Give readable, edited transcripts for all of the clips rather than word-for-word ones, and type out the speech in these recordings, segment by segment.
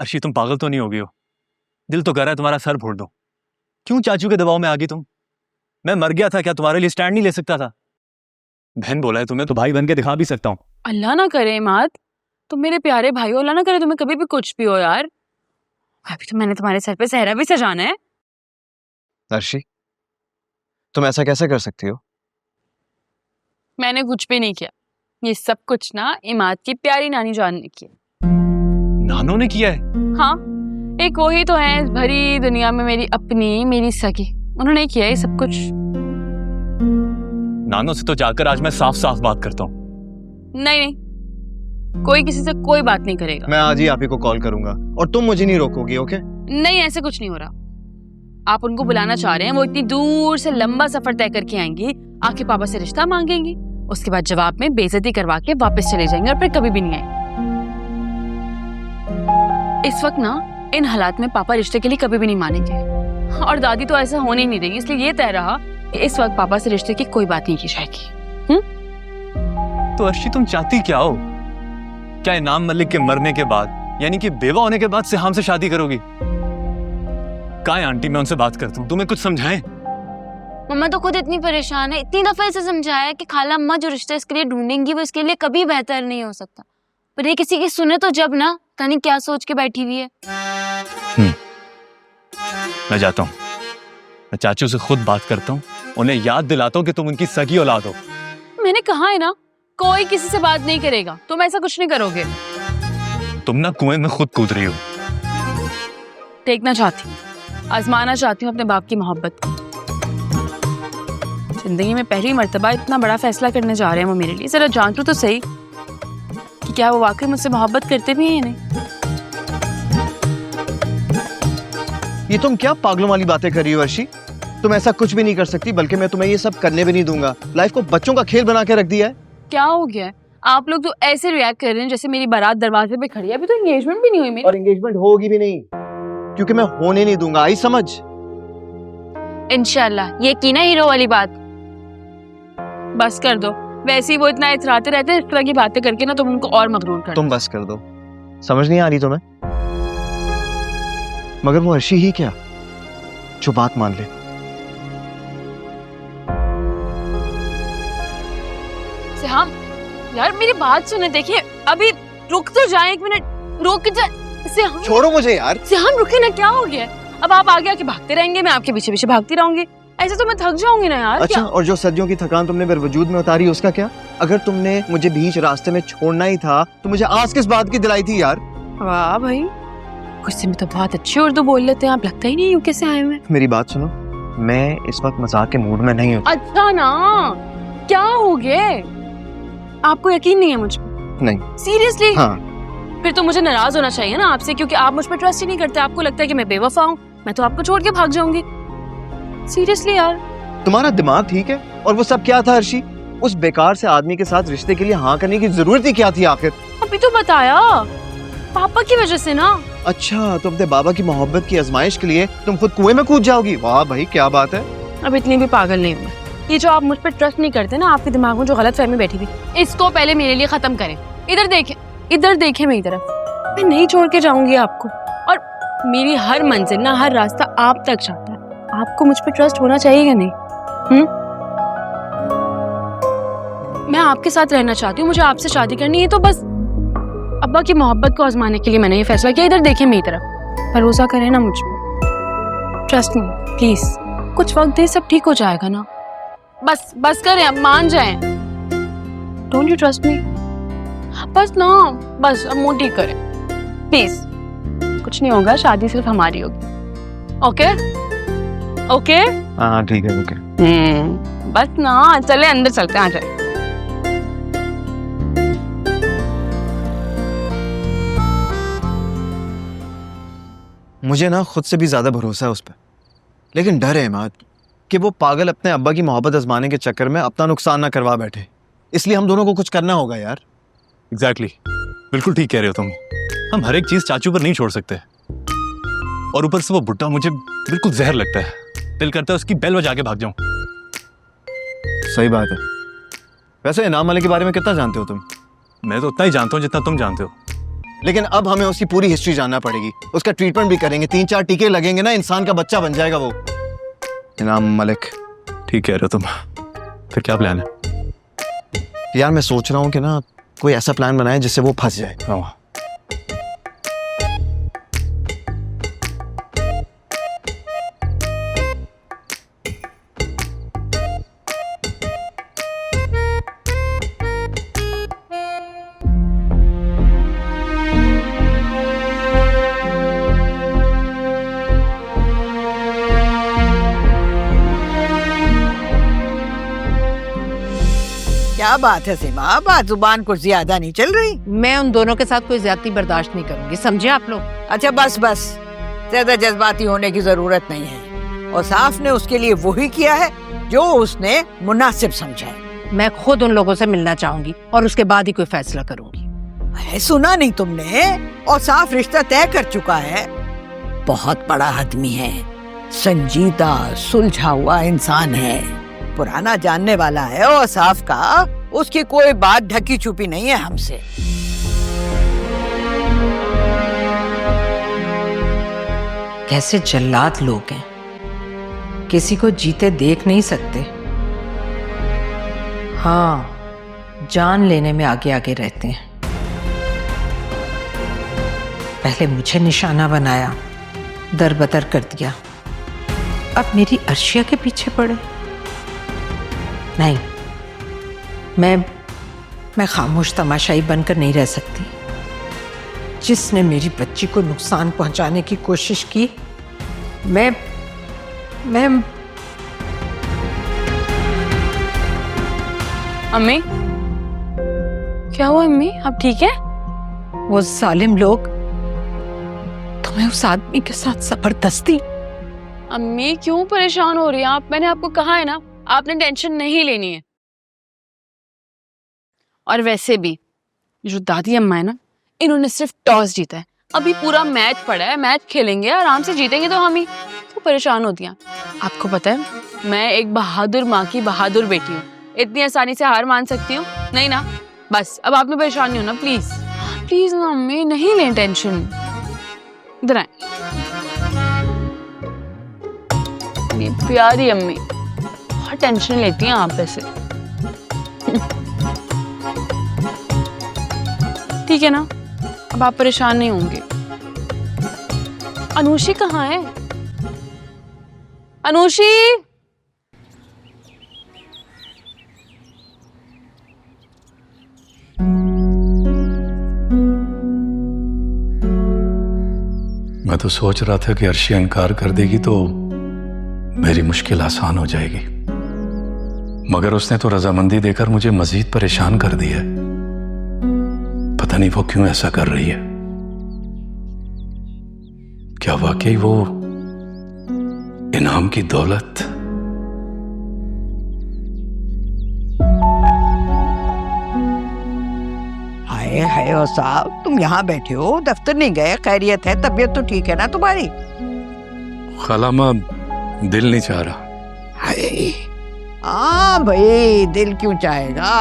अर्शी तुम पागल तो नहीं हो गई हो? दिल तो कर रहा है तुम्हारा सर फोड़ दूं। क्यों चाचू के दबाव में आ गई तुम? मैं मर गया था क्या? तुम्हारे लिए स्टैंड नहीं ले सकता था? बहन बोला है तुम्हें तो भाई बन के दिखा भी सकता हूँ। अल्लाह ना करे इमाद, तुम मेरे प्यारे भाई हो, अल्लाह ना करे तुम्हें कभी भी कुछ भी हो यार। अभी तो मैंने तुम्हारे सर पे सहरा भी सजाना है। अर्शी, तुम ऐसा कैसे कर सकती हो? मैंने कुछ भी नहीं किया, ये सब कुछ ना इमाद की प्यारी नानी जान ने किया। नानू ने किया है? हाँ, एक वही तो है इस भरी दुनिया में मेरी अपनी, मेरी सगी, उन्होंने किया ये सब कुछ। नानू से तो जाकर आज मैं साफ साफ बात करता हूँ। नहीं नहीं, कोई किसी से कोई बात नहीं करेगा। मैं आज ही आप ही को कॉल करूंगा और तुम मुझे नहीं रोकोगी, ओके? नहीं, ऐसे कुछ नहीं हो रहा। आप उनको बुलाना चाह रहे हैं, वो इतनी दूर से लंबा सफर तय करके आएंगी, आके पापा से रिश्ता मांगेंगी, उसके बाद जवाब में बेइज्जती करवा के वापस चले जाएंगे और फिर कभी भी नहीं आएंगे। इस वक्त ना इन हालात में पापा रिश्ते के लिए कभी भी नहीं मानेंगे और दादी तो ऐसा होने ही नहीं देगी, इसलिए ये तय रहा कि इस वक्त पापा से रिश्ते की कोई बात नहीं की जाएगी। तो अर्शी तुम चाहती क्या हो? क्या इनाम मलिक के मरने के बाद, यानी कि बेवा होने के बाद सिहाम से शादी करोगी? कहाँ है आंटी? मैं उनसे बात करता हूँ, तुम्हें कुछ समझाएं। मम्मा तो खुद इतनी परेशान है, इतनी दफा इसे समझाया कि खाला अम्मा जो रिश्ता इसके लिए ढूंढेंगी वो इसके लिए कभी बेहतर नहीं हो सकता, पर ये किसी की सुने तो जब ना, तनी क्या सोच के बैठी हुई है। मैं जाता हूँ, मैं चाचू से खुद बात करता हूँ, उन्हें याद दिलाता हूँ कि तुम उनकी सगी औलाद हो। मैंने कहा है ना, कोई किसी से बात नहीं करेगा, तुम ऐसा कुछ नहीं करोगे। तुम ना कुएं में खुद कूद रही हो। देखना चाहती हूँ, आजमाना चाहती हूँ अपने बाप की मोहब्बत को। जिंदगी में पहली मर्तबा इतना बड़ा फैसला करने जा रहे हैं वो मेरे लिए, जरा जांचो तो सही कि क्या वो वाकई मुझसे मोहब्बत करते भी हैं या नहीं। ये तुम क्या पागलों वाली बातें कर रही हो अर्शी? तुम ऐसा कुछ भी नहीं कर सकती, बल्कि मैं तुम्हें ये सब करने भी नहीं दूंगा। लाइफ को बच्चों का खेल बना के रख दिया है। क्या हो गया है? आप लोग तो ऐसे रिएक्ट कर रहे हैं जैसे मेरी बारात दरवाजे पे खड़ी है, अभी तो एंगेजमेंट भी नहीं हुई मेरी। और एंगेजमेंट होगी भी नहीं, क्योंकि मैं होने नहीं दूंगा। आई समझ? इंशाल्लाह, ये की ना हीरो वाली बात। बस कर दो, वैसे ही वो इतना इतराते रहते हैं, इस तरह की बातें करके ना तुम उनको और मगरूर कर। तुम बस कर दो, समझ नहीं आ रही तुम्हें? मगर वो अर्शी ही क्या जो बात मान ले। सिहाम, यार मेरी बात सुने, देखिए अभी रुक तो जाए, एक मिनट रुक जा। सिहाम छोड़ो मुझे यार। सिहाम रुके ना, क्या हो गया? अब आप आगे आके भागते रहेंगे, मैं आपके पीछे पीछे भागती रहूंगी, ऐसे तो मैं थक जाऊंगी ना यार। अच्छा, क्या? और जो सदियों की थकान तुमने मेरे वजूद में उतारी उसका क्या? अगर तुमने मुझे बीच रास्ते में छोड़ना ही था तो मुझे आज किस बात की दिलाई थी यार? वाह भाई, गुस्से में तो बहुत अच्छी उर्दू बोल लेते हैं आप, लगता ही नहीं यूके से आए हुए। मेरी बात सुनो, मैं इस वक्त मजाक के मूड में नहीं हूँ। अच्छा ना, क्या हो गया? आपको यकीन नहीं है मुझ पे? नहीं। सीरियसली? हाँ। फिर तो मुझे नाराज होना चाहिए ना आपसे, क्योंकि आप मुझ पर ट्रस्ट ही नहीं करते। आपको लगता है कि मैं बेवफा हूँ, मैं तो आपको छोड़ के भाग जाऊंगी। सीरियसली यार, तुम्हारा दिमाग ठीक है? और वो सब क्या था अर्शी? उस बेकार से आदमी के साथ रिश्ते के लिए हाँ करने की जरूरत ही क्या थी आखिर? अभी तो बताया, पापा की वजह से ना। अच्छा, तो अपने बाबा की मोहब्बत की आजमाइश के लिए तुम खुद कुएं में कूद जाओगी? वाह भाई, क्या बात है। अब इतनी भी पागल नहीं हूँ। ये जो आप मुझ पर ट्रस्ट नहीं करते ना, आपके दिमाग में जो गलत फहमी बैठी थी, इसको पहले मेरे लिए खत्म करें। इधर देखें मेरी तरफ, मैं नहीं छोड़ के जाऊंगी आपको, और मेरी हर मंजिल ना, हर रास्ता आप तक जाता है। आपको मुझ पर ट्रस्ट होना चाहिए या नहीं? मैं आपके साथ रहना चाहती हूँ, मुझे आपसे शादी करनी है, तो बस अब्बा की मोहब्बत को आजमाने के लिए मैंने ये फैसला किया। इधर देखें मेरी तरफ, भरोसा करें ना मुझ पर, ट्रस्ट मी प्लीज। कुछ वक्त दे, सब ठीक हो जाएगा ना। बस करें, अब मान जाएं। Don't you trust me? बस ना, बस अब मुंह ठीक करें प्लीज। कुछ नहीं होगा, शादी सिर्फ हमारी होगी। ओके? हाँ ठीक है, ओके। बस ना, चले अंदर चलते हैं, आ जाए। मुझे ना खुद से भी ज्यादा भरोसा है उस पर, लेकिन डर है इमाद कि वो पागल अपने अब्बा की मोहब्बत आजमाने के चक्कर में अपना नुकसान ना करवा बैठे। इसलिए हम दोनों को कुछ करना होगा यार। एग्जैक्टली, बिल्कुल ठीक कह रहे हो तुम। हम हर एक चीज चाचू पर नहीं छोड़ सकते, और ऊपर से वो बुड्ढा मुझे बिल्कुल जहर लगता है। दिल करता है उसकी बेल बजा के भाग जाऊं। सही बात है। वैसे इनाम वाले के बारे में कितना जानते हो तुम? मैं तो उतना ही जानता हूँ जितना तुम जानते हो, लेकिन अब हमें उसकी पूरी हिस्ट्री जानना पड़ेगी, उसका ट्रीटमेंट भी करेंगे, 3-4 टीके लगेंगे ना, इंसान का बच्चा बन जाएगा वो। इनाम मलिक, ठीक कह रहे हो तुम। फिर क्या प्लान है? यार मैं सोच रहा हूँ कि ना कोई ऐसा प्लान बनाए जिससे वो फंस जाए। क्या बात है सीमा, बात जुबान कुछ ज्यादा नहीं चल रही? मैं उन दोनों के साथ कोई ज्यादती बर्दाश्त नहीं करूंगी, समझे आप लोग? अच्छा बस बस, ज्यादा जज्बाती होने की जरूरत नहीं है। और साफ ने उसके लिए वही किया है जो उसने मुनासिब समझा है। मैं खुद उन लोगों से मिलना चाहूंगी और उसके बाद ही कोई फैसला करूंगी। है, सुना नहीं तुमने? और साफ रिश्ता तय कर चुका है। बहुत बड़ा आदमी है, संजीदा सुलझा हुआ इंसान है, पुराना जानने वाला है। और साफ का उसकी कोई बात ढकी छुपी नहीं है हमसे। कैसे जल्लाद लोग हैं, किसी को जीते देख नहीं सकते। हाँ, जान लेने में आगे आगे रहते हैं। पहले मुझे निशाना बनाया, दरबदर कर दिया, अब मेरी अर्शिया के पीछे पड़े। नहीं, मैं खामोश तमाशाई बनकर नहीं रह सकती। जिसने मेरी बच्ची को नुकसान पहुंचाने की कोशिश की, मैं अम्मी, क्या हुआ अम्मी, आप ठीक है? वो जालिम लोग तुम्हें उस आदमी के साथ जबरदस्ती। अम्मी क्यों परेशान हो रही हैं आप? मैंने आपको कहा है ना, आपने टेंशन नहीं लेनी है। और वैसे भी जो दादी अम्मा है ना, इन्होंने सिर्फ टॉस जीता है। अभी पूरा मैच पड़ा है, मैच खेलेंगे, आराम से जीतेंगे तो हम ही क्यों परेशान होती हैं? आपको पता है, मैं एक बहादुर माँ की बहादुर बेटी हूँ। इतनी आसानी से हार मान सकती हूँ? नहीं ना। बस अब आप में परेशान नहीं होना, प्लीज प्लीज ना अम्मी, नहीं लें टेंशन। इधर आए मेरी प्यारी अम्मी, बहुत टेंशन लेती हैं आप वैसे। ठीक है ना, अब आप परेशान नहीं होंगे। अनुषी कहाँ है? अनुषी, मैं तो सोच रहा था कि अर्शिया इनकार कर देगी तो मेरी मुश्किल आसान हो जाएगी, मगर उसने तो रजामंदी देकर मुझे मजीद परेशान कर दिया है। पता नहीं वो क्यों ऐसा कर रही है। क्या वाकई वो इनाम की दौलत? हाय हाय, और साहब तुम यहाँ बैठे हो, दफ्तर नहीं गए? खैरियत है? तबीयत तो ठीक है ना तुम्हारी? खालामा, दिल नहीं चाह रहा। हाय, हाँ भाई, दिल क्यों चाहेगा?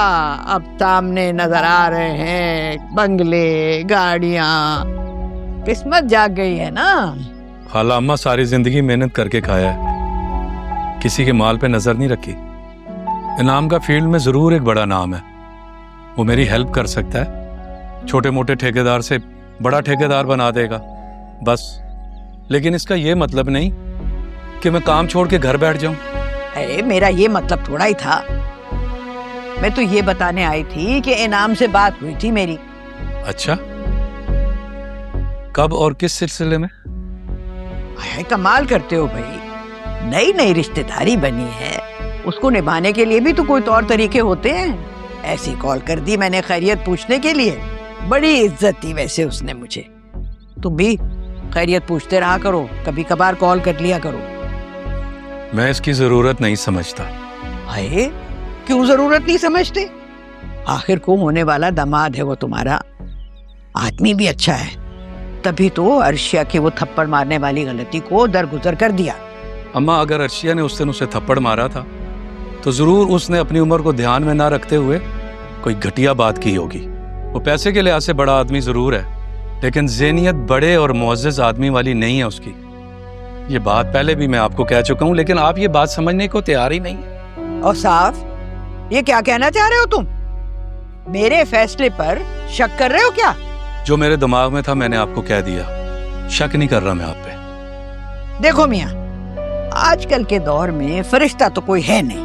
अब सामने नजर आ रहे हैं बंगले, गाड़ियां, किस्मत जाग गई है ना। खालामा सारी जिंदगी मेहनत करके खाया है, किसी के माल पे नजर नहीं रखी। इनाम का फील्ड में जरूर एक बड़ा नाम है, वो मेरी हेल्प कर सकता है, छोटे मोटे ठेकेदार से बड़ा ठेकेदार बना देगा बस। लेकिन इसका ये मतलब नहीं कि मैं काम छोड़ के घर बैठ जाऊं। अरे मेरा ये मतलब थोड़ा ही था। मैं तो ये बताने आई थी कि इनाम से बात हुई थी मेरी। अच्छा, कब और किस सिलसिले में? अरे कमाल करते हो भाई, नई नई रिश्तेदारी बनी है, उसको निभाने के लिए भी तो कोई तौर तरीके होते हैं। ऐसी कॉल कर दी मैंने खैरियत पूछने के लिए, बड़ी इज्जत दी वैसे उसने मुझे। तुम भी खैरियत पूछते रहा करो, कभी कभार कॉल कर लिया करो। मैं इसकी जरूरत नहीं समझता। हाय, क्यों जरूरत नहीं समझते? आखिर को होने वाला दामाद है वो तुम्हारा, आदमी भी अच्छा है, तभी तो अर्शिया के वो थप्पड़ मारने वाली गलती को दरगुजर कर दिया। अम्मा, अगर अर्शिया ने उस दिन उसे थप्पड़ मारा था तो जरूर उसने अपनी उम्र को ध्यान में ना रखते हुए कोई घटिया बात की होगी। वो पैसे के लिहाज से बड़ा आदमी जरूर है, लेकिन ज़हनियत बड़े और मुअज़्ज़ज़ आदमी वाली नहीं है उसकी। ये बात पहले भी मैं आपको कह चुका हूं, लेकिन आप ये बात समझने को तैयार ही नहीं है। और साफ, ये क्या कहना चाह रहे हो तुम? मेरे फैसले पर शक कर रहे हो क्या? जो मेरे दिमाग में था मैंने आपको कह दिया, शक नहीं कर रहा मैं आप पे। देखो मियाँ, आजकल के दौर में फरिश्ता तो कोई है नहीं।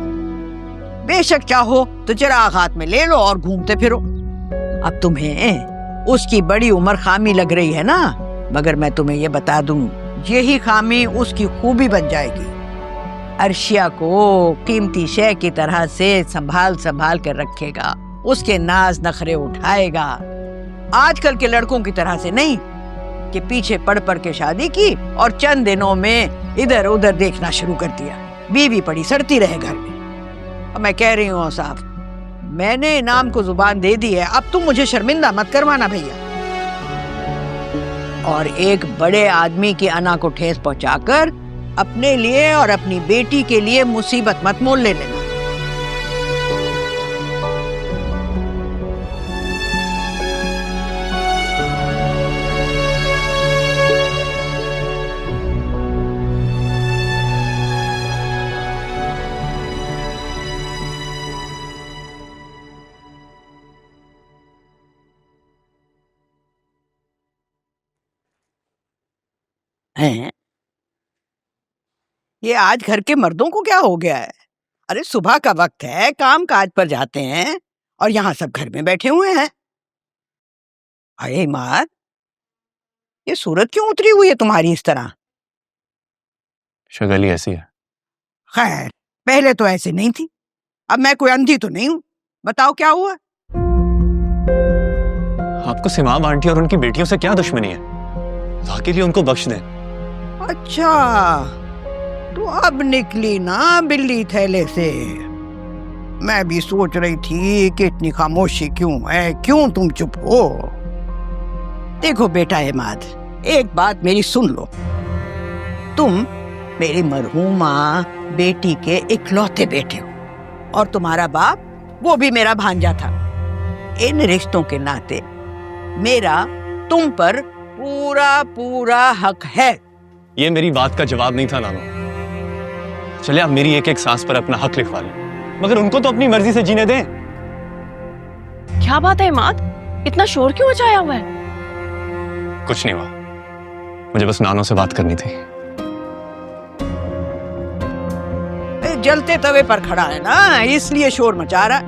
बेशक चाहो तो चिराग हाथ में ले लो और घूमते फिरो। अब तुम्हें उसकी बड़ी उम्र खामी लग रही है ना, मगर मैं तुम्हें ये बता दूं, यही खामी उसकी खूबी बन जाएगी। अर्शिया को कीमती शय की तरह से संभाल संभाल कर रखेगा, उसके नाज नखरे उठाएगा। आजकल के लड़कों की तरह से नहीं कि पीछे पड़ पड़ के शादी की और चंद दिनों में इधर उधर देखना शुरू कर दिया, बीवी पड़ी सड़ती रहे घर में। अब मैं कह रही हूँ साहब, मैंने इनाम को जुबान दे दी है, अब तुम मुझे शर्मिंदा मत करवाना भैया। और एक बड़े आदमी की अना को ठेस पहुंचाकर अपने लिए और अपनी बेटी के लिए मुसीबत मत मोल ले लेना। हैं? ये आज घर के मर्दों को क्या हो गया है? अरे सुबह का वक्त है, काम काज पर जाते हैं और यहाँ सब घर में बैठे हुए हैं। अरे माँ, ये सूरत क्यों उतरी हुई है तुम्हारी इस तरह? शक्ल ही ऐसी है। खैर, पहले तो ऐसे नहीं थी। अब मैं कोई अंधी तो नहीं हूँ, बताओ क्या हुआ? आपको सिमाम आंटी और उनकी बेटियों से क्या दुश्मनी है? अल्लाह के लिए उनको बख्श दें। अच्छा, तो अब निकली ना बिल्ली थैले से। मैं भी सोच रही थी कि इतनी खामोशी क्यों है, क्यों तुम चुप हो? देखो बेटा इमाद, एक बात मेरी सुन लो। तुम मेरी मरहूमा बेटी के इकलौते बेटे हो और तुम्हारा बाप वो भी मेरा भांजा था। इन रिश्तों के नाते मेरा तुम पर पूरा पूरा हक है। ये मेरी बात का जवाब नहीं था नानो। चले आप मेरी एक एक सांस पर अपना हक लिखवा लें, मगर उनको तो अपनी मर्जी से जीने दें। क्या बात है इमाद, इतना शोर क्यों मचाया हुआ है? कुछ नहीं हुआ, मुझे बस नानो से बात करनी थी। जलते तवे पर खड़ा है ना, इसलिए शोर मचा रहा।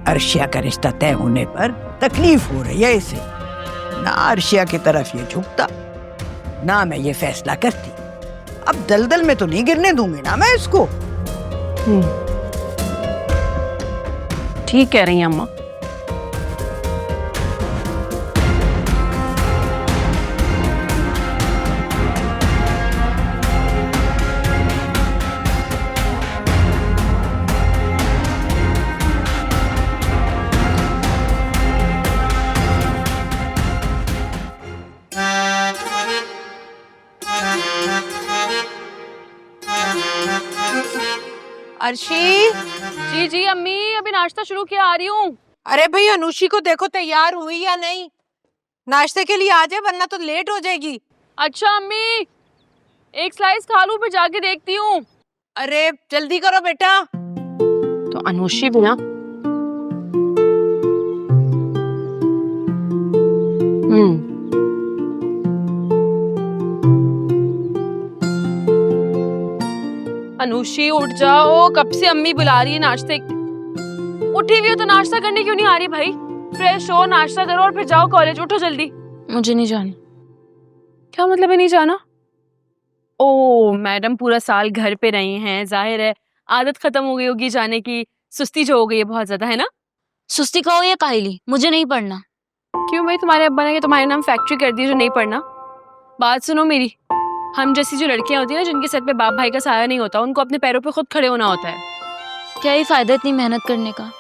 अर्शिया का रिश्ता तय होने पर तकलीफ हो रही है इसे। ना अर्शिया की तरफ ये झुकता, ना मैं ये फैसला करती। अब दलदल में तो नहीं गिरने दूंगी ना मैं इसको। ठीक कह रही हैं अम्मा। अर्शी, जी जी अम्मी, अभी नाश्ता शुरू किया, आ रही हूँ। अरे भाई अनुषी को देखो तैयार हुई या नहीं। नाश्ते के लिए आ जाए वरना तो लेट हो जाएगी। अच्छा अम्मी, एक स्लाइस खा लूं फिर जाके देखती हूँ। अरे जल्दी करो बेटा। तो अनुषी भी ना। अनुषी उठ जाओ, कब से अम्मी बुला रही है नाश्ते। उठी हुई हो तो नाश्ता करने क्यों नहीं आ रही भाई? फ्रेश हो, नाश्ता करो और फिर जाओ कॉलेज। उठो जल्दी। मुझे नहीं जाना। क्या मतलब है नहीं जाना? ओ मैडम, पूरा साल घर पे रही हैं, जाहिर है आदत खत्म हो गई होगी जाने की। सुस्ती जो हो गई है बहुत ज्यादा, है ना? सुस्ती कहो या काहली, मुझे नहीं पढ़ना। क्यों भाई, तुम्हारे अब्बा ने तुम्हारे नाम फैक्ट्री कर दी जो नहीं पढ़ना? बात सुनो मेरी, हम जैसी जो लड़कियां होती है ना, जिनके सर पे बाप भाई का साया नहीं होता, उनको अपने पैरों पे खुद खड़े होना होता है। क्या ही फायदा इतनी मेहनत करने का,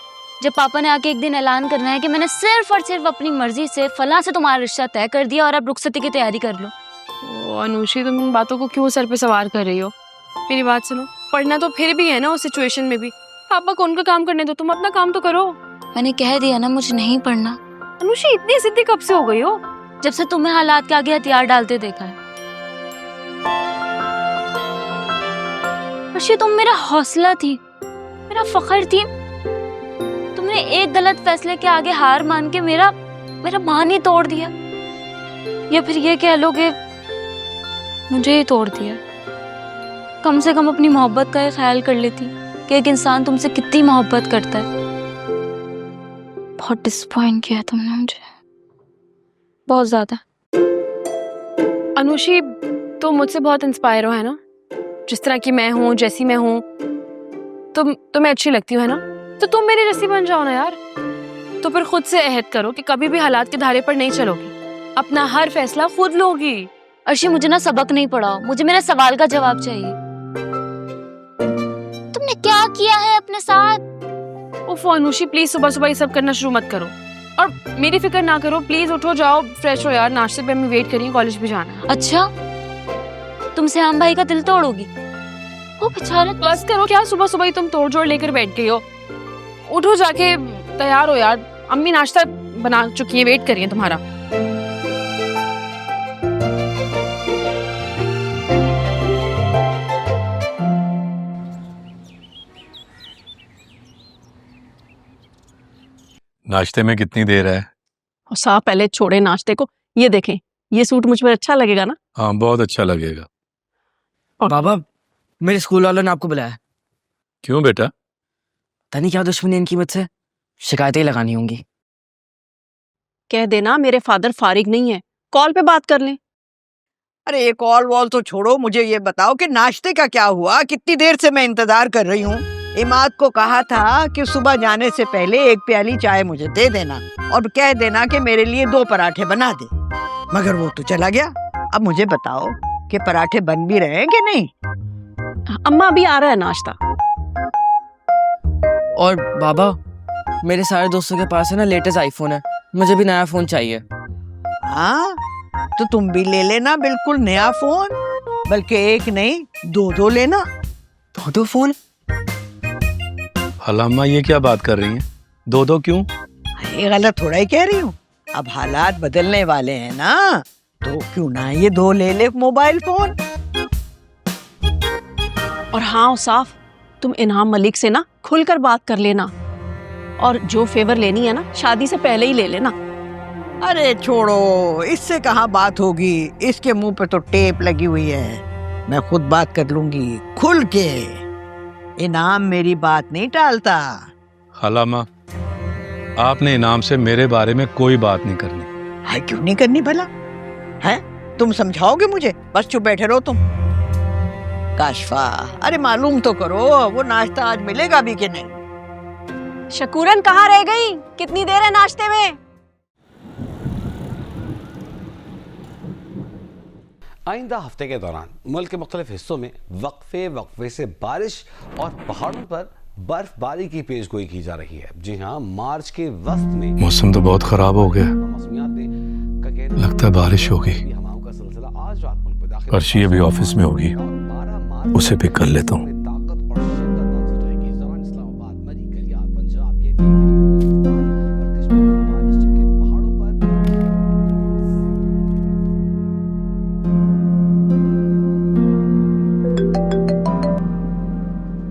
जब पापा ने आके एक दिन ऐलान करना है कि मैंने सिर्फ और सिर्फ अपनी मर्जी से फलां से तुम्हारा रिश्ता तय कर दिया और अब रुखसती की तैयारी कर लो। ओ अनुषी, तुम इन बातों को क्यों सर पे सवार कर रही हो? मेरी बात सुनो, पढ़ना तो फिर भी है ना उस सिचुएशन में भी। पापा को उनका काम करने दो, तुम अपना काम तो करो। मैंने कह दिया ना, मुझे नहीं पढ़ना। अनुषी, इतनी जिद्दी कब से हो गई हो? जब से तुम्हें हालात के आगे हथियार डालते देखा है। अर्शी, तुम मेरा हौसला थी, मेरा फख्र थी। तुमने एक गलत फैसले के आगे हार मान के मेरा मान ही तोड़ दिया, या फिर ये कह लो कि मुझे ही तोड़ दिया। कम से कम अपनी मोहब्बत का ये ख्याल कर लेती कि एक इंसान तुमसे कितनी मोहब्बत करता है। बहुत डिसअपॉइंट किया तुमने मुझे, बहुत ज्यादा। अनुशी, तुम मुझसे बहुत इंस्पायर हो, है ना? जिस तरह की मैं हूँ, जैसी मैं हूँ, तुम्हें अच्छी लगती हो, है ना? तो तुम मेरी जैसी बन जाओ ना यार। तो फिर खुद से अहद करो कि कभी भी हालात के धारे पर नहीं चलोगी, अपना हर फैसला खुद लोगी। अर्शी, मुझे ना सबक नहीं पढ़ा, मुझे मेरे सवाल का जवाब चाहिए। तुमने क्या किया है अपने साथ? उफ अनुशी, प्लीज सुबह सुबह ये सब करना शुरू मत करो और मेरी फिक्र ना करो। प्लीज उठो, जाओ फ्रेश हो यार, नाश्ते पे हमें वेट करिए, कॉलेज भी जाना है। अच्छा, तुम सिहाम भाई का दिल तोड़ोगी? वो बेचारा। बस करो, क्या सुबह सुबह ही तुम तोड़ जोड़ लेकर बैठ गई हो? उठो, जाके तैयार हो यार, अम्मी नाश्ता बना चुकी है, वेट करिए तुम्हारा। नाश्ते में कितनी देर है? और साहब पहले छोड़े नाश्ते को, ये देखें, ये सूट मुझ पर अच्छा लगेगा ना? हाँ, बहुत अच्छा लगेगा। और बाबा, मेरे स्कूल वालों ने आपको बुलाया। क्यों बेटा? पता नहीं क्या दुश्मनी है इनकी मुझसे, शिकायतें लगानी होंगी। कह देना मेरे फादर फारिग नहीं है, कॉल पे बात कर लें। अरे ये कॉल वॉल तो छोड़ो, मुझे ये बताओ कि नाश्ते का क्या हुआ? कितनी देर से मैं इंतजार कर रही हूँ। इमाद को कहा था कि सुबह जाने से पहले एक प्याली चाय मुझे दे देना और कह देना कि मेरे लिए 2 पराठे बना दे, मगर वो तो चला गया। अब मुझे बताओ कि पराठे बन भी रहे हैं कि नहीं? अम्मा अभी आ रहा है नाश्ता। और बाबा, मेरे सारे दोस्तों के पास है ना लेटेस्ट आईफोन है, मुझे भी नया फोन चाहिए। हाँ, तो तुम भी ले लेना बिल्कुल नया फोन, बल्कि एक नहीं 2 लेना। 2 फोन? हलामा, ये क्या बात कर रही हैं? 2 क्यों? ये गलत थोड़ा ही कह रही हूँ। अब हालात बदलने वाले हैं ना, तो क्यों ना ये 2 ले ले मोबाइल फोन। और हाँ साफ, तुम इनाम मलिक से ना खुलकर बात कर लेना, और जो फेवर लेनी है ना शादी से पहले ही ले लेना। अरे छोड़ो, इससे कहाँ बात होगी, इसके मुंह पे तो टेप लगी हुई है। मैं खुद बात कर लूंगी खुल के। इनाम मेरी बात नहीं टालता। हलामा, आपने इनाम से मेरे बारे में कोई बात नहीं करनी। हाय, क्यों नहीं करनी भला? है, तुम समझाओगे मुझे? बस चुप बैठे रहो तुम। काशफा, अरे मालूम तो करो वो नाश्ता आज मिलेगा भी कि नहीं। शकूरन कहाँ रह गई? कितनी देर है नाश्ते में? आइंदा हफ्ते के दौरान मुल्क के मुख्तलिफ हिस्सों में वक्फे से बारिश और पहाड़ों पर बर्फबारी की पेशगोई की जा रही है। जी हाँ, मार्च के वस्त में मौसम तो बहुत खराब हो गया, लगता है बारिश होगी। आज रात मुल्क में दाखिल अर्शी अभी ऑफिस में होगी, उसे पिक कर लेता हूँ।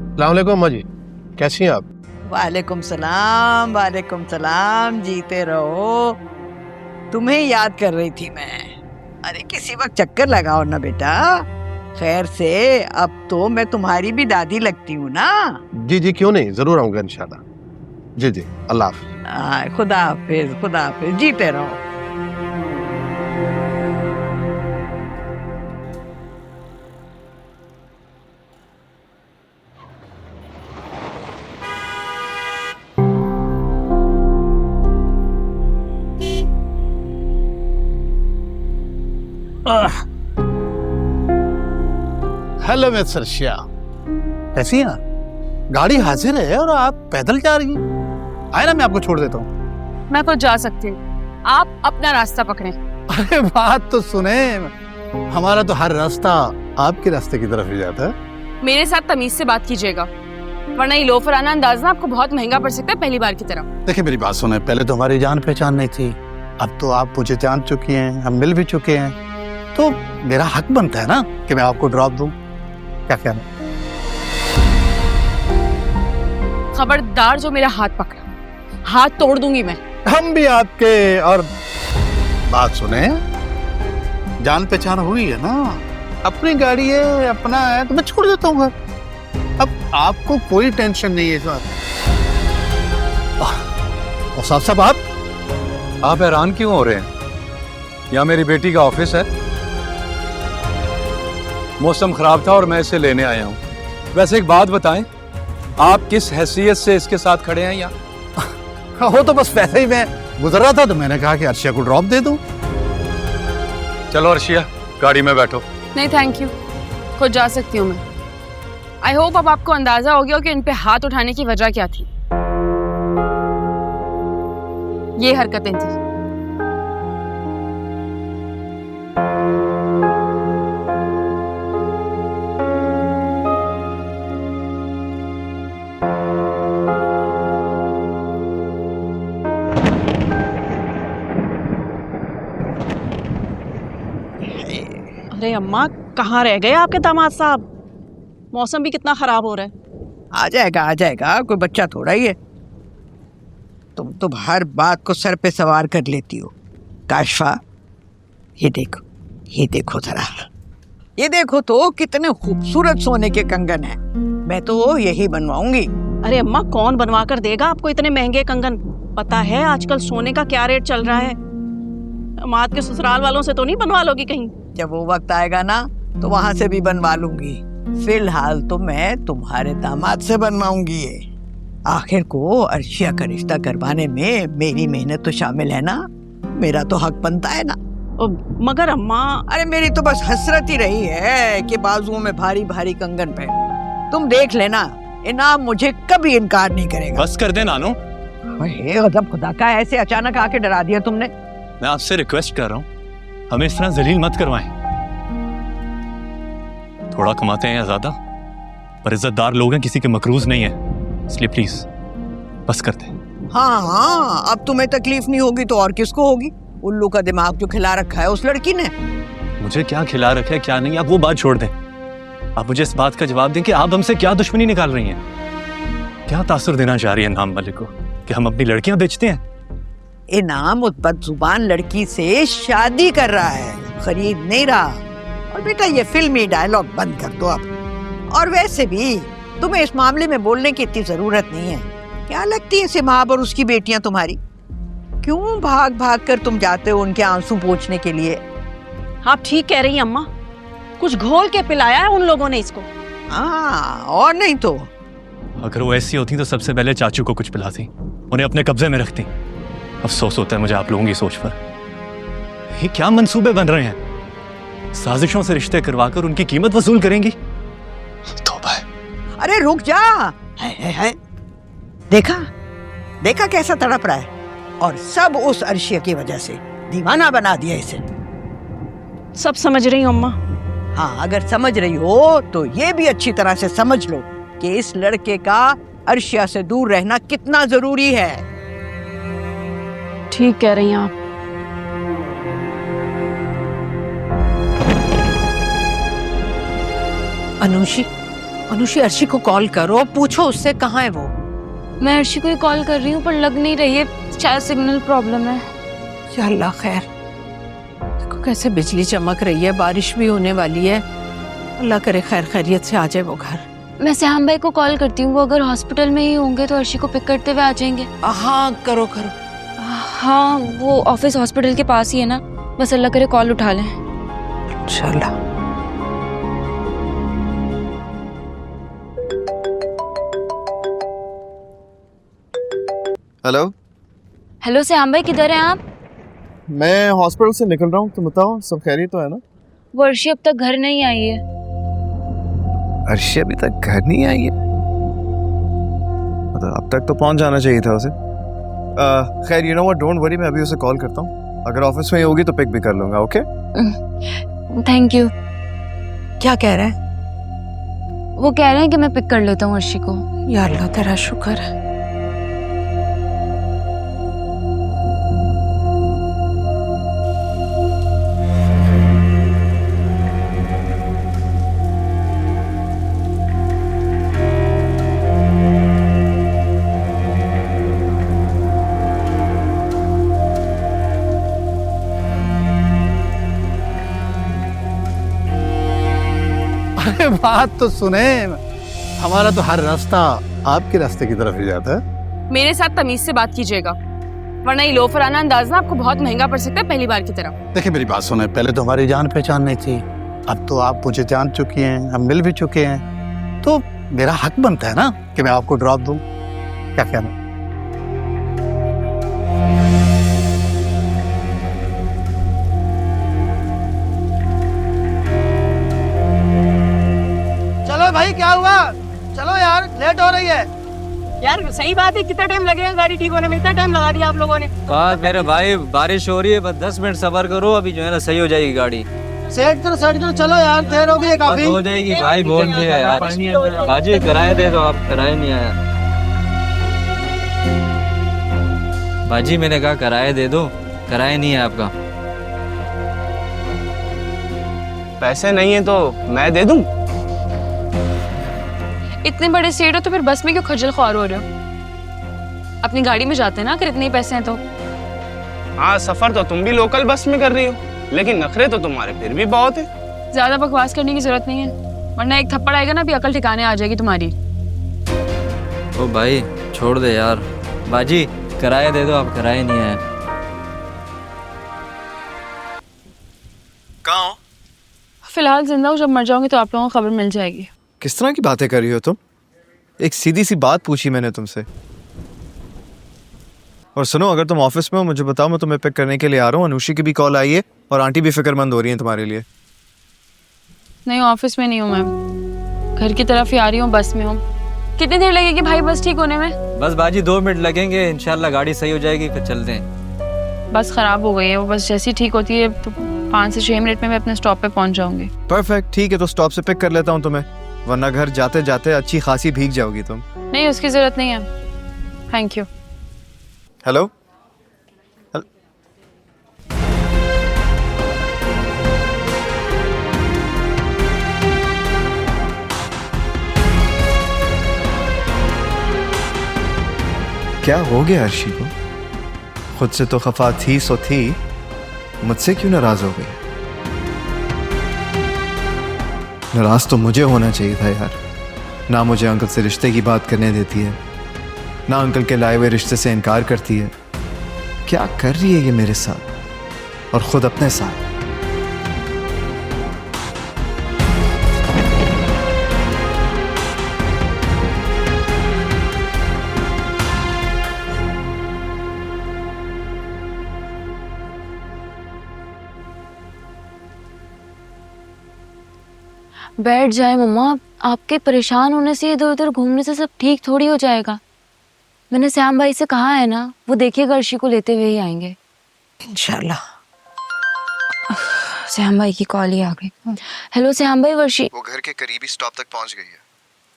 अस्सलामुअलैकुम अम्मा जी, कैसी हैं आप? वालेकुम सलाम, वालेकुम सलाम, जीते रहो। तुम्हें याद कर रही थी मैं। अरे किसी वक्त चक्कर लगाओ ना बेटा। खैर से, अब तो मैं तुम्हारी भी दादी लगती हूँ ना। जी जी, क्यों नहीं, जरूर आऊंगा इंशाल्लाह। जी जी, अल्लाह हाफ़िज़। खुदा हाफिज, खुदा हाफिज, जीते रहो। हेलो मिस्टर श्याम, कैसी हैं? गाड़ी हाजिर है और आप पैदल जा रही हैं। आए ना, मैं आपको छोड़ देता हूँ। मैं खुद जा सकती हूँ, आप अपना रास्ता पकड़ें। अरे बात तो सुने, हमारा तो हर रास्ता आपके रास्ते की तरफ ही जाता है। मेरे साथ तमीज से बात कीजिएगा, वरना ये लोफराना अंदाज ना आपको बहुत महंगा पड़ सकता है पहली बार की तरह। देखिए मेरी बात सुने, पहले तो हमारी जान पहचान नहीं थी, अब तो आप मुझे जान चुकी हैं, हम मिल भी चुके हैं, तो मेरा हक बनता है ना कि मैं आपको ड्रॉप दूं। क्या कहना? खबरदार जो मेरा हाथ पकड़ा, हाथ तोड़ दूंगी मैं। हम भी आपके। और बात सुने, जान पहचान हुई है ना, अपनी गाड़ी है, अपना है, तो मैं छोड़ देता हूँ घर। अब आपको कोई टेंशन नहीं है सर। और साहब साहब आप हैरान क्यों हो रहे हैं? यहाँ मेरी बेटी का ऑफिस है। मौसम खराब था और मैं इसे लेने आया हूँ। वैसे एक बात बताएं, आप किस हैसियत से इसके साथ खड़े हैं यहाँ? हो तो बस वैसे ही मैं गुजर रहा था तो मैंने कहा कि अर्शिया को ड्रॉप दे दूं। चलो अर्शिया, गाड़ी में बैठो। नहीं थैंक यू, खुद जा सकती हूँ मैं। आई होप अब आपको अंदाजा हो गया हो कि इन पे हाथ उठाने की वजह क्या थी। ये हरकतें थी। अरे अम्मा, कहाँ रह गए आपके दामाद साहब? मौसम भी कितना खराब हो रहा है। आ जाएगा, कोई बच्चा थोड़ा ही है। तुम तो हर बात को सर पे सवार कर लेती हो। काशफा, ये देखो जरा, ये देखो तो कितने खूबसूरत सोने के कंगन हैं। मैं तो यही बनवाऊंगी। अरे अम्मा, कौन बनवा कर देगा आपको इतने महंगे कंगन? पता है आजकल सोने का क्या रेट चल रहा है? दामाद के ससुराल वालों से तो नहीं बनवा लोगी कहीं? जब वो वक्त आएगा ना तो वहां से भी बनवा लूंगी। फिलहाल तो मैं तुम्हारे दामाद से बनवाऊंगी ये। आखिर को अर्शिया का रिश्ता करवाने में मेरी मेहनत तो शामिल है ना, मेरा तो हक बनता है ना। मगर अम्मा, अरे मेरी तो बस हसरत ही रही है कि बाजुओं में भारी भारी कंगन पहन। तुम देख लेना, इनाम मुझे कभी इनकार नहीं करेगा। बस कर दे नानो। गजब खुदा का, ऐसे अचानक आके डरा दिया तुमने। मैं आपसे रिक्वेस्ट कर रहा हूँ, हमें इस तरह जलील मत करवाएं। थोड़ा कमाते हैं या ज्यादा, पर इज्जतदार लोग हैं, किसी के मकरूज नहीं है, इसलिए प्लीज बस करते हैं। हाँ, अब तुम्हें तकलीफ नहीं होगी तो और किसको होगी? उल्लू का दिमाग जो खिला रखा है उस लड़की ने। मुझे क्या खिला रखा है क्या नहीं, आप वो बात छोड़ दें। आप मुझे इस बात का जवाब दें कि आप हमसे क्या दुश्मनी निकाल रही हैं? क्या तासुर देना चाह रही है इनाम मलिक को कि हम अपनी लड़कियां बेचते हैं? इनाम उस बदजुबान लड़की से शादी कर रहा है, खरीद नहीं रहा। और बेटा ये फिल्मी डायलॉग बंद कर दो अब। और वैसे भी तुम्हें इस मामले में बोलने की इतनी जरूरत नहीं है। क्या लगती है सिमाब और उसकी बेटियां तुम्हारी? क्यों भाग भाग कर तुम जाते हो उनके आंसू पोंछने के लिए? आप ठीक कह रही हैं अम्मा, कुछ घोल के पिलाया है उन लोगों ने इसको। हाँ, और नहीं तो। अगर वो ऐसी होती तो सबसे पहले चाचू को कुछ पिलाती, उन्हें अपने कब्जे में रखती। अफसोस होता है मुझे आप लोगों की सोच पर। ये क्या मंसूबे बन रहे हैं? साजिशों से रिश्ते करवाकर उनकी कीमत वसूल करेंगी? तौबा है। अरे रुक जा। है। देखा कैसा तड़प रहा है? और सब उस अर्शिया की वजह से। दीवाना बना दिया इसे। सब समझ रही हूँ अम्मा। हाँ, अगर समझ रही हो तो ये भी अच्छी तरह से समझ लो कि इस लड़के का अर्शिया से दूर रहना कितना जरूरी है। ठीक कह रही हैं आप। अनुषी अर्शी को कॉल करो, पूछो उससे कहाँ है वो। मैं अर्शी को ही कॉल कर रही हूँ पर लग नहीं रही है, शायद सिग्नल प्रॉब्लम है। या अल्लाह खैर। देखो कैसे बिजली चमक रही है, बारिश भी होने वाली है। अल्लाह करे खैर खैरियत से आ जाए वो घर। मैं श्याम भाई को कॉल करती हूँ, वो अगर हॉस्पिटल में ही होंगे तो अर्शी को पिक करते हुए आ जाएंगे। हाँ करो। हाँ, वो ऑफिस हॉस्पिटल के पास ही है ना, बस अल्लाह करे कॉल उठा लें। इंशाल्लाह। हेलो श्याम भाई, किधर हैं आप? मैं हॉस्पिटल से निकल रहा हूँ, तुम बताओ सब खैरियत तो है ना? वो अर्शी अब तक घर नहीं आई है। अर्शी अभी तक घर नहीं आई है? मतलब अब तक तो पहुंच जाना चाहिए था उसे। खैर you know what, don't worry, मैं अभी उसे कॉल करता हूँ। अगर ऑफिस में ही होगी तो पिक भी कर लूंगा। Okay, thank you. क्या कह रहे हैं? वो कह रहे हैं कि मैं पिक कर लेता हूँ अर्शी को। या अल्लाह तेरा शुक्र है। बात तो सुने, हमारा तो हर रास्ता आपके रास्ते की तरफ ही जाता है। मेरे साथ तमीज से बात कीजिएगा, वरना ये लोफराना अंदाज ना आपको बहुत महंगा पड़ सकता है पहली बार की तरह। देखिए मेरी बात सुने, पहले तो हमारी जान पहचान नहीं थी, अब तो आप मुझे जान चुकी हैं, हम मिल भी चुके हैं, तो मेरा हक बनता है ना कि मैं आपको ड्रॉप दूं। क्या कहना? चलो भाई, क्या हुआ? चलो यार, लेट हो रही है। यार सही बात है, कितना टाइम लगेगा गाड़ी ठीक होने में? इतना टाइम लगा दिया आप लोगों ने। बात मेरे भाई, बारिश हो रही है, बस 10 मिनट सब्र करो, अभी जो है ना सही हो जाएगी गाड़ी। सेट करो, चलो यार, देर हो गई है काफी। हो जाएगी भाई, बोल दिया यार। बाजी किराया दे दो, आप किराया नहीं आया। बाजी मैंने कहा किराया दे दो, किराया नहीं है आपका। पैसे नहीं है तो मैं दे दूं। इतने बड़े सेठ हो तो फिर बस में क्यों खज्जल ख्वार हो रहे हो? अपनी गाड़ी में जाते हैं ना, अगर इतने ही पैसे हैं तो। हाँ, सफर तो तुम भी लोकल बस में कर रही हो, लेकिन नखरे तो तुम्हारे फिर भी बहुत है। ज्यादा बकवास करने की जरूरत नहीं है, वरना एक थप्पड़ आएगा ना, भी अकल ठिकाने आ जाएगी तुम्हारी। ओ भाई छोड़ दे यार। बाजी किराया दे दो, आप किराया नहीं आया। कहाँ हो? फिलहाल जिंदा हूँ, जब मर जाऊंगी तो आप लोगों को खबर मिल जाएगी। किस तरह की बातें कर रही हो तुम? एक सीधी सी बात पूछी मैंने तुमसे। और सुनो, अगर तुम ऑफिस में हो मुझे बताओ, मैं तुम्हें पिक करने के लिए आ रहा हूँ। अनुषी की भी कॉल आई है और आंटी भी फिक्रमंद हो रही है तुम्हारे लिए। नहीं, ऑफिस में नहीं हूँ मैं, घर की तरफ ही आ रही हूँ, बस में हूँ। कितनी देर लगेगी भाई बस ठीक होने में? बस बाजी 2 मिनट लगेंगे, इंशाल्लाह गाड़ी सही हो जाएगी, फिर चलते हैं। बस खराब हो गई है, वो बस जैसी ठीक होती है तो 5 से 6 मिनट में मैं अपने स्टॉप पे पहुंच जाऊंगी। परफेक्ट, ठीक है, तो स्टॉप से पिक कर लेता हूँ तुम्हें, वरना घर जाते जाते अच्छी खासी भीग जाओगी तुम। नहीं, उसकी जरूरत नहीं है, थैंक यू। हेलो, क्या हो गया अर्शी को? खुद से तो खफा थी सो थी, मुझसे क्यों नाराज हो गई? नाराज तो मुझे होना चाहिए था यार। ना मुझे अंकल से रिश्ते की बात करने देती है, ना अंकल के लाए हुए रिश्ते से इनकार करती है। क्या कर रही है ये मेरे साथ और खुद अपने साथ? बैठ जाए मम्मा, आपके परेशान होने से, इधर उधर घूमने से सब ठीक थोड़ी हो जाएगा। मैंने श्याम भाई से कहा है ना, वो देखिएगा अर्शी को लेते हुए ही आएंगे इंशाल्लाह। श्याम भाई की कॉल ही आ गई। हेलो श्याम भाई, वर्षी। वो घर के करीबी स्टॉप तक पहुंच गई है,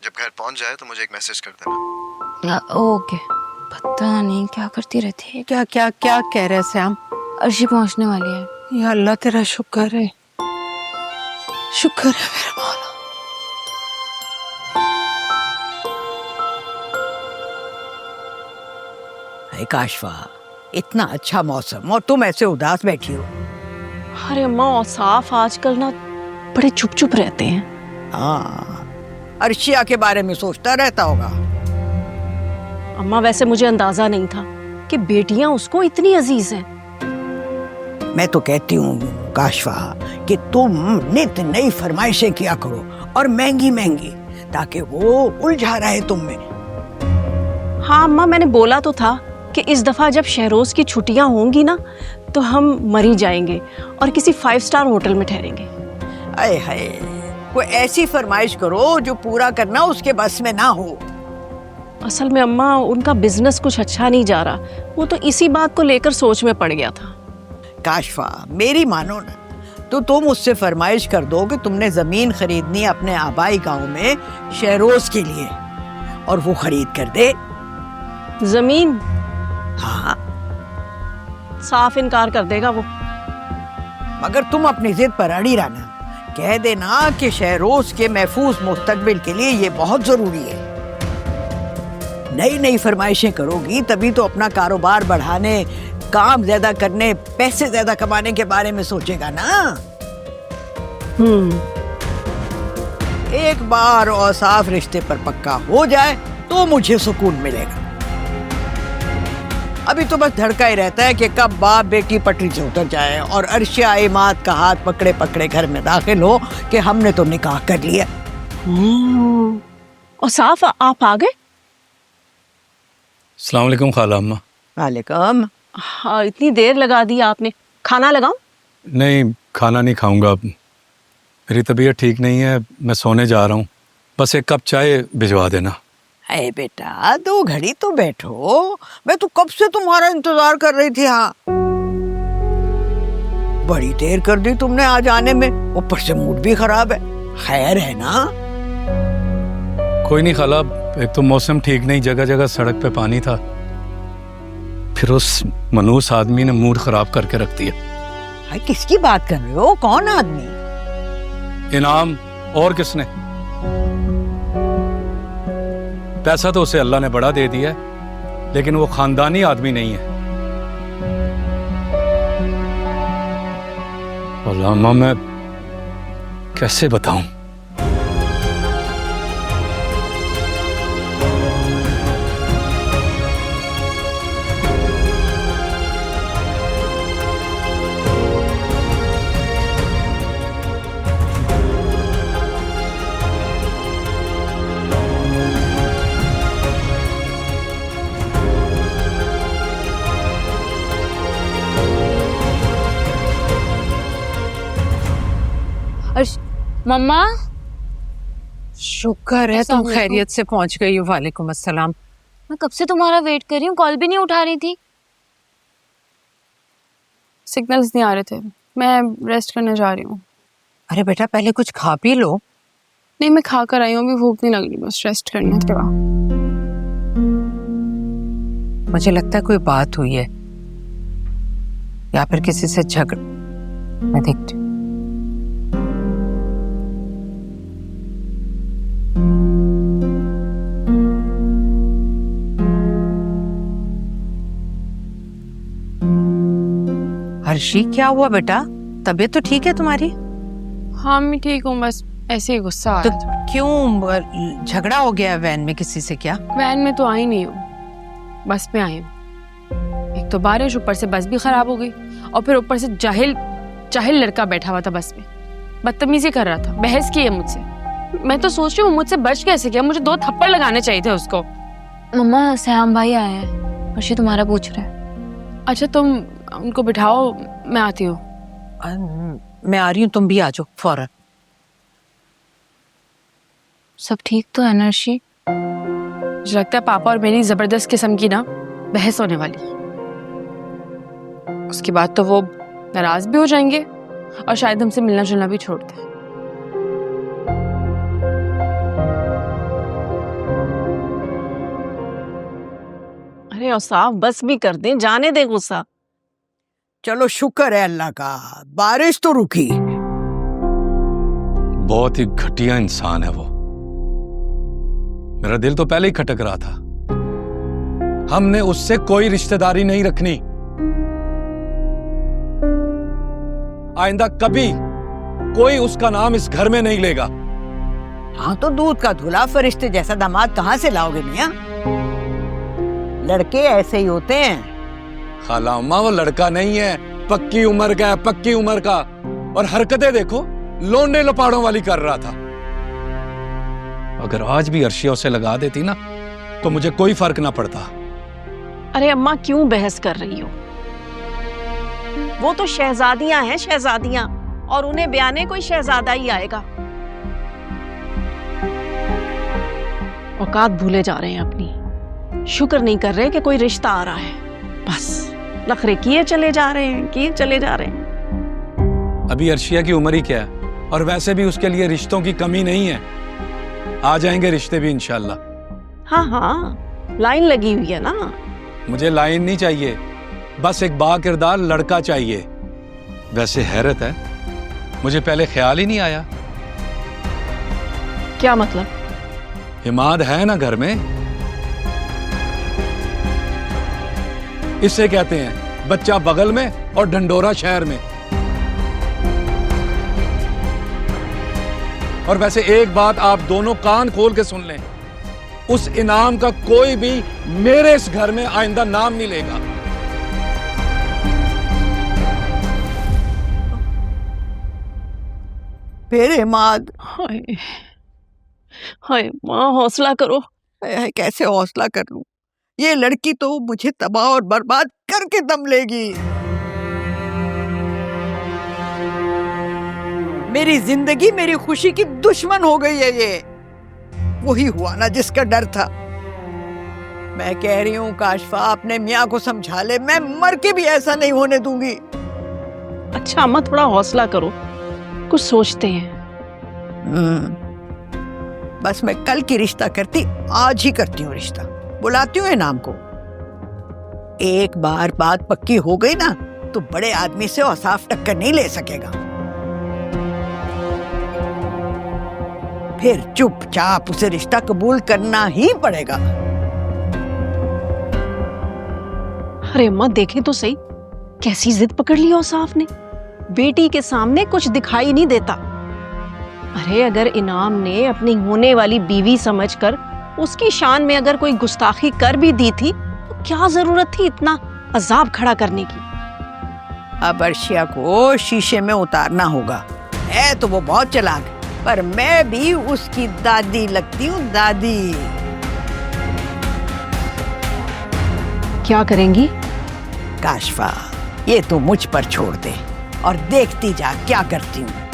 जब घर पहुंच जाए तो मुझे एक मैसेज कर देना। ओके। पता नहीं क्या करती रहती है। क्या क्या क्या कह रहे हैं श्याम? अर्शी पहुंचने वाली है। या अल्लाह तेरा शुक्र है, शुक्र है मेरा मौला। काशवा, इतना अच्छा मौसम और तुम ऐसे उदास बैठी हो। अरे अम्मा, औसाफ आजकल ना बड़े चुप चुप रहते हैं। हाँ, अर्शिया के बारे में सोचता रहता होगा। अम्मा वैसे मुझे अंदाजा नहीं था कि बेटियां उसको इतनी अजीज हैं। मैं तो कहती हूँ काशवा कि तुम नित नई फरमाइशें किया करो और महंगी महंगी, ताकि वो उलझा रहे तुम में। हाँ अम्मा, मैंने बोला तो था कि इस दफा जब शहरोज की छुट्टियां होंगी ना तो हम मरी जाएंगे और किसी 5 स्टार होटल में ठहरेंगे। अरे हाय, कोई ऐसी फरमाइश करो जो पूरा करना उसके बस में ना हो। असल में अम्मा, उनका बिजनेस कुछ अच्छा नहीं जा रहा, वो तो इसी बात को लेकर सोच में पड़ गया था। काशफा, मेरी मानो ना, तो तुम उससे फरमाइश कर दो कि तुमने जमीन खरीदनी अपने आबाई गांव में शहरोज के लिए, और वो खरीद कर दे। जमीन? हाँ, साफ इनकार कर देगा वो। मगर तुम अपनी जिद पर अड़ी रहना, कह देना कि शहरोज के महफूज मुस्तकबिल के लिए ये बहुत जरूरी है। नई नई फरमाइशें करोगी तभी तो अपना कारोबार बढ़ाने, काम ज्यादा करने, पैसे ज्यादा कमाने के बारे में सोचेगा ना। एक बार और साफ रिश्ते पर पक्का हो जाए तो मुझे सुकून मिलेगा। अभी तो बस धड़का ही रहता है कि कब बाप बेटी पटरी से उतर जाए और अर्शिया इमाद का हाथ पकड़े पकड़े घर में दाखिल हो कि हमने तो निकाह कर लिया। और साफ आप आ गए? अस्सलाम वालेकुम खाला अम्मा। वालेकुम। हाँ, इतनी देर लगा दी आपने। खाना लगाऊं? नहीं, खाना नहीं खाऊंगा अब। मेरी तबीयत ठीक नहीं है, मैं सोने जा रहा हूँ। बस एक कप चाय भिजवा देना। अरे बेटा 2 घड़ी तो बैठो, मैं तो कब से तुम्हारा इंतजार कर रही थी। हाँ, बड़ी देर कर दी तुमने आज आने में, ऊपर से मूड भी खराब है। खैर है ना? कोई नहीं खाला, एक तो मौसम ठीक नहीं, जगह जगह सड़क पे पानी था, फिर उस मनूस आदमी ने मूड खराब करके रख दिया। भाई किसकी बात कर रहे हो? कौन आदमी? इनाम। और किसने? पैसा तो उसे अल्लाह ने बड़ा दे दिया, लेकिन वो खानदानी आदमी नहीं है। और अम्मा मैं कैसे बताऊं? मम्मा, शुक्र है तुम खैरियत से पहुंच गई हो। वालेकुम अस्सलाम। मैं कब से तुम्हारा वेट कर रही हूँ, कॉल भी नहीं उठा रही थी। सिग्नल्स नहीं आ रहे थे, मैं रेस्ट करने जा रही हूँ। अरे बेटा पहले कुछ खा पी लो। नहीं, मैं खा कर आई हूँ, अभी भूख नहीं लग रही, बस रेस्ट करना है थोड़ा। मुझे लगता है कोई बात हुई है या फिर किसी से झगड़। मैं देखती हूँ। हर्षी क्या हुआ बेटा? तबीयत तो ठीक है तुम्हारी? हाँ मैं ठीक हूँ, बस ऐसे ही गुस्सा आ तो रहा था। क्यों झगड़ा हो गया वैन में किसी से क्या? वैन में तो आई नहीं हूँ, बस में आई हूँ। एक तो बारिश, ऊपर से बस भी खराब हो गई, और फिर ऊपर से जाहिल लड़का बैठा हुआ था बस में, बदतमीजी कर रहा था, बहस की है मुझसे। मैं तो सोच रही हूँ मुझसे बच कैसे गया, मुझे 2 थप्पड़ लगाने चाहिए थे उसको। मम्मा सयाम भाई आए हैं, अर्शी तुम्हारा पूछ रहा है। अच्छा तुम उनको बिठाओ, मैं आती हूँ। मैं आ रही हूँ, तुम भी आ जाओ फौरन। सब ठीक तो है ना अर्शी? मुझे लगता है पापा और मेरी जबरदस्त किस्म की ना बहस होने वाली। उसके बाद तो वो नाराज भी हो जाएंगे और शायद हमसे मिलना जुलना भी छोड़ दें। अरे और साफ बस भी कर दें, जाने दे गुस्सा। चलो शुक्र है अल्लाह का, बारिश तो रुकी। बहुत ही घटिया इंसान है वो। मेरा दिल तो पहले ही खटक रहा था। हमने उससे कोई रिश्तेदारी नहीं रखनी। आइंदा कभी कोई उसका नाम इस घर में नहीं लेगा। हाँ तो दूध का धुला फरिश्ते जैसा दामाद कहाँ से लाओगे मियां? लड़के ऐसे ही होते हैं। खाला अम्मा वो लड़का नहीं है, पक्की उम्र का है, पक्की उम्र का। और हरकतें देखो, लोंडे लपाड़ों वाली कर रहा था। अगर आज भी अर्शिया उसे लगा देती ना तो मुझे कोई फर्क ना पड़ता। अरे अम्मा क्यों बहस कर रही हो? वो तो शहजादियां हैं, शहजादियां, और उन्हें ब्याने कोई शहजादा ही आएगा। औकात भूले जा रहे हैं अपनी, शुक्र नहीं कर रहे कि कोई रिश्ता आ रहा है। बस नखरे किए चले जा रहे हैं, किए चले जा रहे हैं। अभी अर्शिया की उम्र ही क्या है, और वैसे भी उसके लिए रिश्तों की कमी नहीं है। आ जाएंगे रिश्ते भी इंशाल्लाह। हाँ हाँ, लाइन लगी हुई है ना। मुझे लाइन नहीं चाहिए, बस एक बाकिरदार लड़का चाहिए। वैसे हैरत है, मुझे पहले ख्याल ही नहीं आया। क्या मतलब? हिमाद है ना घर में, इससे कहते हैं बच्चा बगल में और ढंडोरा शहर में। और वैसे एक बात आप दोनों कान खोल के सुन लें, उस इनाम का कोई भी मेरे इस घर में आइंदा नाम नहीं लेगा। फिर इमाद, हाय हाय माँ, हौसला करो। हाय, कैसे हौसला कर लूं? ये लड़की तो मुझे तबाह और बर्बाद करके दम लेगी। मेरी जिंदगी, मेरी खुशी की दुश्मन हो गई है ये। वही हुआ ना जिसका डर था। मैं कह रही हूँ काशफा, अपने मियाँ को समझा ले, मैं मर के भी ऐसा नहीं होने दूंगी। अच्छा अम्मा, थोड़ा हौसला करो, कुछ सोचते हैं। बस मैं कल की रिश्ता करती, आज ही करती हूँ रिश्ता। बुलाती हूँ इनाम को। एक बार बात पक्की हो गई ना तो बड़े आदमी से औसाफ टक्कर नहीं ले सकेगा। फिर चुपचाप उसे रिश्ता कबूल करना ही पड़ेगा। अरे अम्मा, देखें तो सही, कैसी जिद पकड़ ली औसाफ ने। बेटी के सामने कुछ दिखाई नहीं देता। अरे अगर इनाम ने अपनी होने वाली बीवी समझकर उसकी शान में अगर कोई गुस्ताखी कर भी दी थी तो क्या जरूरत थी इतना अजाब खड़ा करने की। अब अर्शिया को शीशे में उतारना होगा। है तो वो बहुत चालाक, पर मैं भी उसकी दादी लगती हूँ, दादी। क्या करेंगी? काशफा, ये तो मुझ पर छोड़ दे और देखती जा क्या करती हूँ।